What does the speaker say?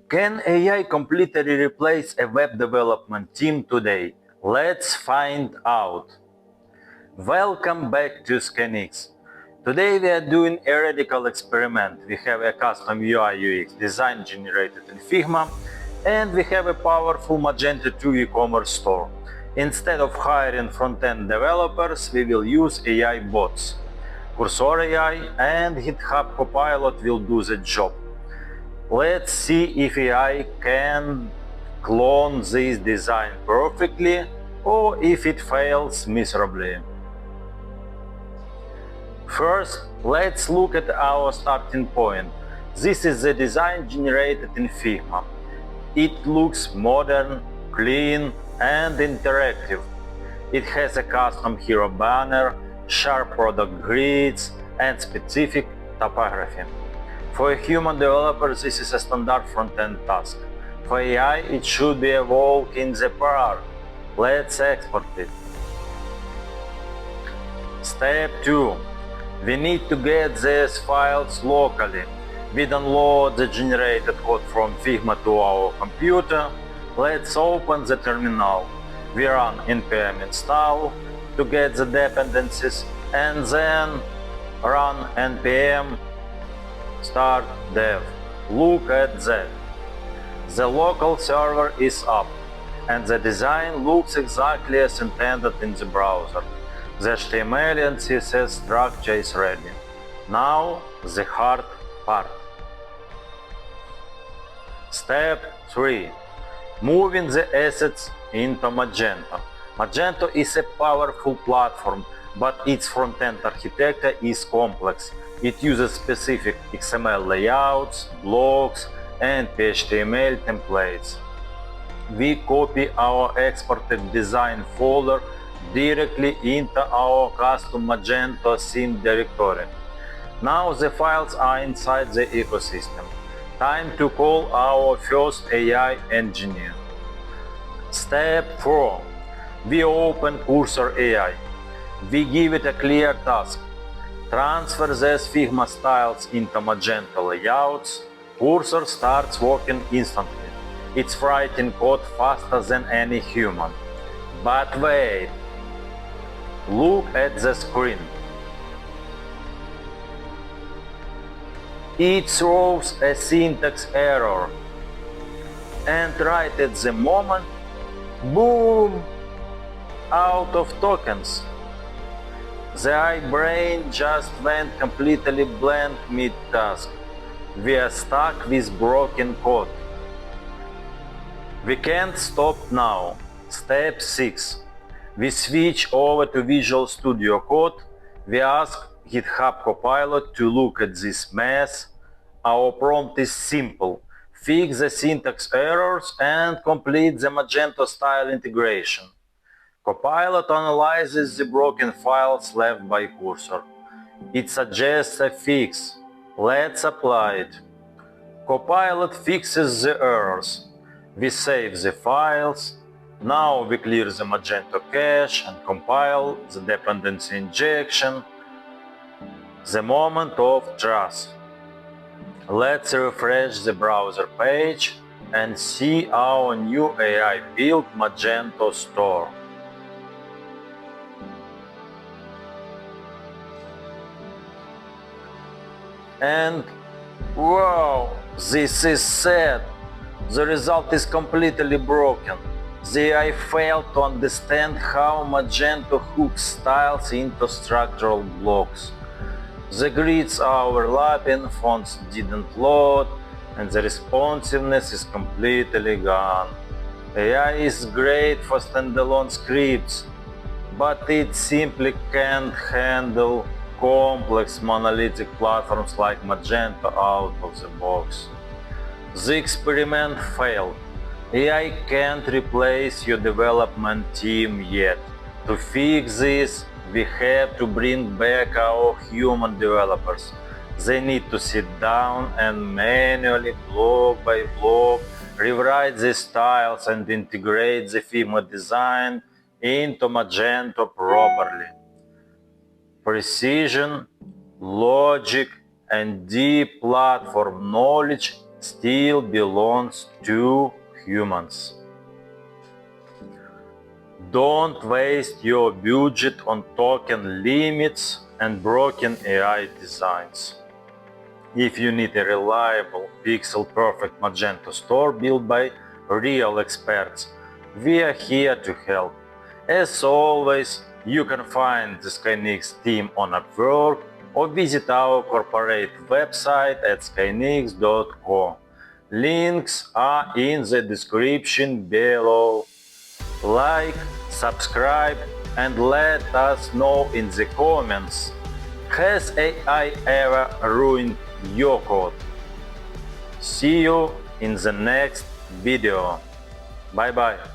Can AI completely replace a web development team today? Let's find out. Welcome back to Skynix. Today we are doing a radical experiment. We have a custom UI UX design generated in Figma, and we have a powerful Magento 2 e-commerce store. Instead of hiring front-end developers, we will use AI bots. Cursor AI and GitHub Copilot will do the job. Let's see if AI can clone this design perfectly or if it fails miserably. First, let's look at our starting point. This is the design generated in Figma. It looks modern, clean, and interactive. It has a custom hero banner, sharp product grids, and specific typography. For a human developer, this is a standard front-end task. For AI, it should be a walk in the park. Let's export it. Step 2. We need to get these files locally. We download the generated code from Figma to our computer. Let's open the terminal. We run npm install to get the dependencies and then run npm start dev. Look at that. The local server is up and the design looks exactly as intended in the browser. The HTML and CSS structure is ready. Now the hard part. Step 3. Moving the assets into Magento. Magento is a powerful platform, but its front-end architecture is complex. It uses specific XML layouts, blocks, and PHTML templates. We copy our exported design folder directly into our custom Magento theme directory. Now the files are inside the ecosystem. Time to call our first AI engineer. Step 4. We open Cursor AI. We give it a clear task. Transfer these Figma styles into Magento layouts. Cursor starts working instantly. It's writing code faster than any human. But wait. Look at the screen. It throws a syntax error. And right at the moment, boom! Out of tokens. The AI brain just went completely blank mid-task. We are stuck with broken code. We can't stop now. Step 6. We switch over to Visual Studio Code. We ask GitHub Copilot to look at this mess. Our prompt is simple. Fix the syntax errors and complete the Magento style integration. Copilot analyzes the broken files left by Cursor. It suggests a fix. Let's apply it. Copilot fixes the errors. We save the files. Now we clear the Magento cache and compile the dependency injection. The moment of truth. Let's refresh the browser page and see our new AI-built Magento store. And wow, this is sad. The result is completely broken. The AI failed to understand how Magento hooks styles into structural blocks. The grids are overlapping, fonts didn't load, and the responsiveness is completely gone. AI is great for standalone scripts, but it simply can't handle complex monolithic platforms like Magento out of the box. The experiment failed. AI can't replace your development team yet. To fix this, we have to bring back our human developers. They need to sit down and manually, block by block, rewrite the styles and integrate the Figma design into Magento properly. Precision, logic, and deep platform knowledge still belongs to humans. Don't waste your budget on token limits and broken AI designs. If you need a reliable, pixel-perfect Magento store built by real experts, we are here to help. As always, you can find the Skynix team on Upwork or visit our corporate website at skynix.co. Links are in the description below. Like, subscribe, and let us know in the comments. Has AI ever ruined your code? See you in the next video. Bye bye.